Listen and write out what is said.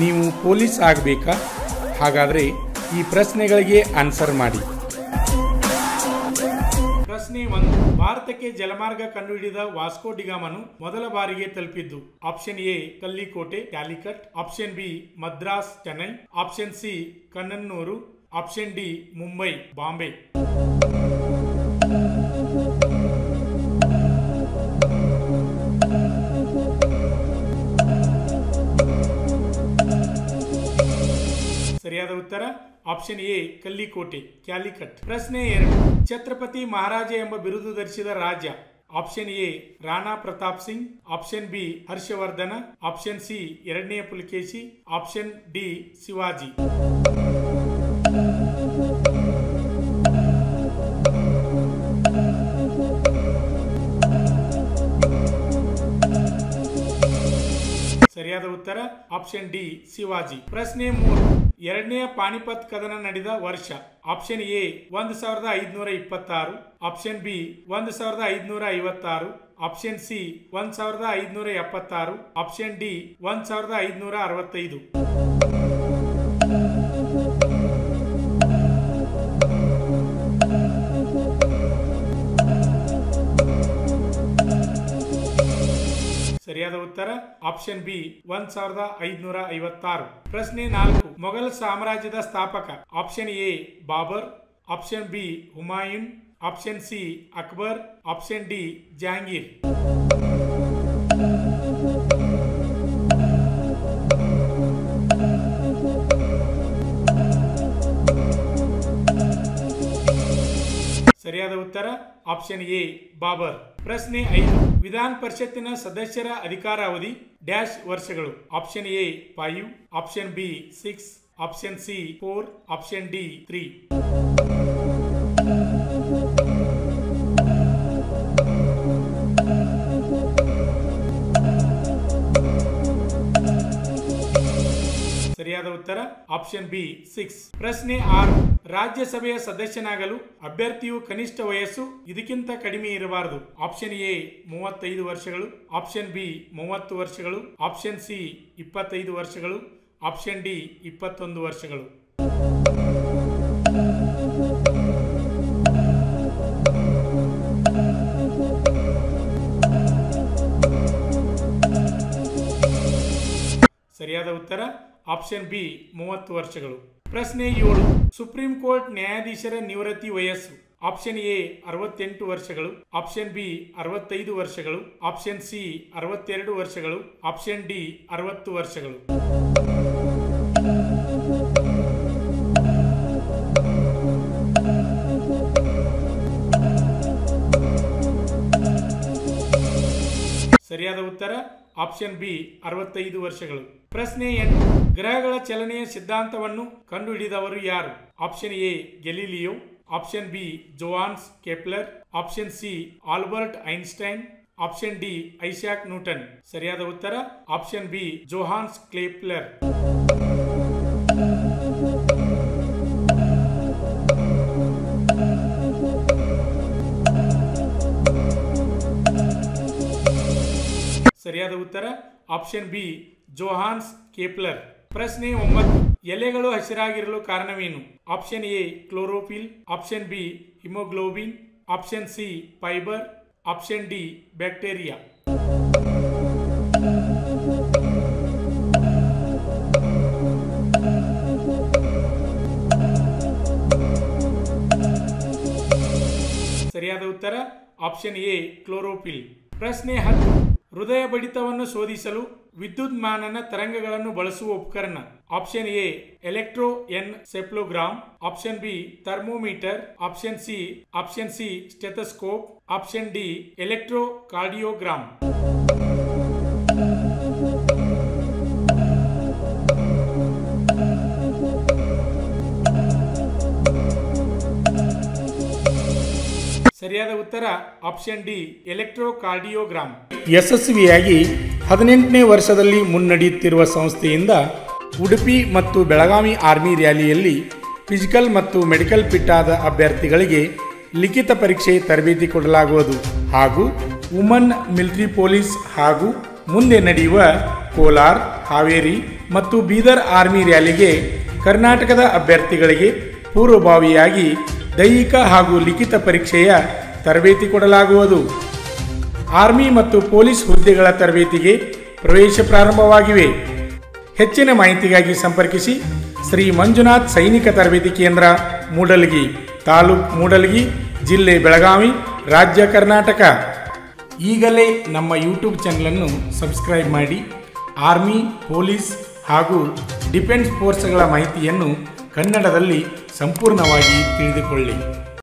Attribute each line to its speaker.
Speaker 1: ನೀವು ಪೊಲೀಸ್ ಆಗಬೇಕಾ? ಹಾಗಾದರೆ ಈ ಪ್ರಶ್ನೆಗಳಿಗೆ ಆನ್ಸರ್ ಮಾಡಿ. ಪ್ರಶ್ನೆ 1. ಭಾರತಕ್ಕೆ ಜಲಮಾರ್ಗ ಕಂಡುಹಿಡಿದ ವಾಸ್ಕೋ ಡಿಗಾಮನು ಮೊದಲ ಬಾರಿಗೆ ತಲುಪಿದ್ದು? Option A Kallikote Calicut, option B Madras Chennai, option C Kannanur, option D Mumbai Bombay. ಸರಿಯಾದ ಉತ್ತರ ಆಪ್ಷನ್ ಎ ಕಲ್ಲಿಕೋಟೆ ಕ್ಯಾಲಿಕಟ್. ಪ್ರಶ್ನೆ 2. ಛತ್ರಪತಿ ಮಹಾರಾಜ ಎಂಬ ಬಿರುದು ಧರಿಸಿದ ರಾಜ್ಯ? Option A Rana Pratap Singh, option B Harshavardhana, option C ಎರಡನೇ ಪುಲಕೇಶಿ, ಆಪ್ಷನ್ ಡಿ ಶಿವಾಜಿ. ಸರಿಯಾದ ಉತ್ತರ ಆಪ್ಷನ್ ಡಿ ಶಿವಾಜಿ. ಪ್ರಶ್ನೆ 3. ಎರಡನೆಯ ಪಾಣಿಪತ್ ಕದನ ನಡೆದ ವರ್ಷ? Option A 1526, option B 1556, option C 1576, option D 1565. ಸರಿಯಾದ ಉತ್ತರ ಆಪ್ಷನ್ ಬಿ 1556. ಪ್ರಶ್ನೆ 4. ಮೊಘಲ್ ಸಾಮ್ರಾಜ್ಯದ ಸ್ಥಾಪಕ? Option A Babur, option B Humayun, option C Akbar, option D Jahangir. ಸರಿಯಾದ ಉತ್ತರ ಆಪ್ಷನ್ ಎ ಬಾಬರ್. ಪ್ರಶ್ನೆ 5. ವಿಧಾನ ಪರಿಷತ್ತಿನ ಸದಸ್ಯರ ಅಧಿಕಾರಾವಧಿ ಡ್ಯಾಶ್ ವರ್ಷಗಳು? Option A 5, option B 6, option C 4, option D 3. ಸರಿಯಾದ ಉತ್ತರ ಆಪ್ಷನ್ ಬಿ 6. ಪ್ರಶ್ನೆ 6. ರಾಜ್ಯಸಭೆಯ ಸದಸ್ಯನಾಗಲು ಅಭ್ಯರ್ಥಿಯು ಕನಿಷ್ಠ ವಯಸ್ಸು ಇದಕ್ಕಿಂತ ಕಡಿಮೆ ಇರಬಾರದು? ಆಪ್ಷನ್ ಎ 35 ವರ್ಷಗಳು, ಆಪ್ಷನ್ ಬಿ 30 ವರ್ಷಗಳು, ಆಪ್ಷನ್ ಸಿ 25 ವರ್ಷಗಳು, ಆಪ್ಷನ್ ಡಿ 21 ವರ್ಷಗಳು. ಸರಿಯಾದ ಉತ್ತರ ಆಪ್ಷನ್ ಬಿ 30 ವರ್ಷಗಳು. ಪ್ರಶ್ನೆ 7. ಸುಪ್ರೀಂ ಕೋರ್ಟ್ ನ್ಯಾಯಾಧೀಶರ ನಿವೃತ್ತಿ ವಯಸ್ಸು? ಆಪ್ಷನ್ ಎ 68 ವರ್ಷಗಳು, ಆಪ್ಷನ್ ಬಿ 65 ವರ್ಷಗಳು, ಆಪ್ಷನ್ ಸಿ 62 ವರ್ಷಗಳು, ಆಪ್ಷನ್ ಡಿ 60 ವರ್ಷಗಳು. ಸರಿಯಾದ ಉತ್ತರ ಆಪ್ಷನ್ ಬಿ 65 ವರ್ಷಗಳು. ಪ್ರಶ್ನೆ 8. ಗ್ರಹಗಳ ಚಲನೆಯ ಸಿದ್ಧಾಂತವನ್ನು ಕಂಡುಹಿಡಿದವರು ಯಾರು? Option A Galileo, option B Johannes Kepler, option C Albert Einstein, option D Isaac Newton. ಸರಿಯಾದ ಉತ್ತರ ಆಪ್ಷನ್ ಬಿ ಜೋಹಾನ್ಸ್ ಕೆಪ್ಲರ್. ಸರಿಯಾದ ಉತ್ತರ ಆಪ್ಷನ್ ಬಿ ಜೋಹಾನ್ಸ್ ಕೆಪ್ಲರ್. ಪ್ರಶ್ನೆ 9. ಎಲೆಗಳು ಹಸಿರಾಗಿರಲು ಕಾರಣವೇನು? Option A chlorophyll, option B haemoglobin, option C fibre, option D bacteria. ಸರಿಯಾದ ಉತ್ತರ option A chlorophyll. ಪ್ರಶ್ನೆ 10. ಹೃದಯ ಬಡಿತವನ್ನು ಶೋಧಿಸಲು ವಿದ್ಯುನ್ಮಾನನ ತರಂಗಗಳನ್ನು ಬಳಸುವ ಉಪಕರಣ? Option A electroencephalogram, option B thermometer, option C stethoscope, option D electrocardiogram. ಸರಿಯಾದ ಉತ್ತರ ಆಪ್ಷನ್ ಡಿ ಎಲೆಕ್ಟ್ರೋ ಕಾರ್ಡಿಯೋಗ್ರಾಮ್. ಯಶಸ್ವಿಯಾಗಿ 18ನೇ ವರ್ಷದಲ್ಲಿ ಮುನ್ನಡೆಯುತ್ತಿರುವ ಸಂಸ್ಥೆಯಿಂದ ಉಡುಪಿ ಮತ್ತು ಬೆಳಗಾವಿ ಆರ್ಮಿ ರ್ಯಾಲಿಯಲ್ಲಿ ಫಿಸಿಕಲ್ ಮತ್ತು ಮೆಡಿಕಲ್ ಫಿಟ್ ಆದ ಅಭ್ಯರ್ಥಿಗಳಿಗೆ ಲಿಖಿತ ಪರೀಕ್ಷೆ ತರಬೇತಿ ಕೊಡಲಾಗುವುದು ಹಾಗೂ ವುಮನ್ ಮಿಲಿಟರಿ ಪೊಲೀಸ್ ಹಾಗೂ ಮುಂದೆ ನಡೆಯುವ ಕೋಲಾರ್, ಹಾವೇರಿ ಮತ್ತು ಬೀದರ್ ಆರ್ಮಿ ರ್ಯಾಲಿಗೆ ಕರ್ನಾಟಕದ ಅಭ್ಯರ್ಥಿಗಳಿಗೆ ಪೂರ್ವಭಾವಿಯಾಗಿ ದೈಹಿಕ ಹಾಗೂ ಲಿಖಿತ ಪರೀಕ್ಷೆಯ ತರಬೇತಿ ಕೊಡಲಾಗುವುದು. ಆರ್ಮಿ ಮತ್ತು ಪೊಲೀಸ್ ಹುದ್ದೆಗಳ ತರಬೇತಿಗೆ ಪ್ರವೇಶ ಪ್ರಾರಂಭವಾಗಿವೆ. ಹೆಚ್ಚಿನ ಮಾಹಿತಿಗಾಗಿ ಸಂಪರ್ಕಿಸಿ ಶ್ರೀ ಮಂಜುನಾಥ್ ಸೈನಿಕ ತರಬೇತಿ ಕೇಂದ್ರ, ಮೂಡಲಗಿ, ತಾಲೂಕು ಮೂಡಲಗಿ, ಜಿಲ್ಲೆ ಬೆಳಗಾವಿ, ರಾಜ್ಯ ಕರ್ನಾಟಕ. ಈಗಲೇ ನಮ್ಮ ಯೂಟ್ಯೂಬ್ ಚಾನಲನ್ನು ಸಬ್ಸ್ಕ್ರೈಬ್ ಮಾಡಿ ಆರ್ಮಿ, ಪೊಲೀಸ್ ಹಾಗೂ ಡಿಫೆನ್ಸ್ ಫೋರ್ಸ್ಗಳ ಮಾಹಿತಿಯನ್ನು ಕನ್ನಡದಲ್ಲಿ ಸಂಪೂರ್ಣವಾಗಿ ತಿಳಿದುಕೊಳ್ಳಿ.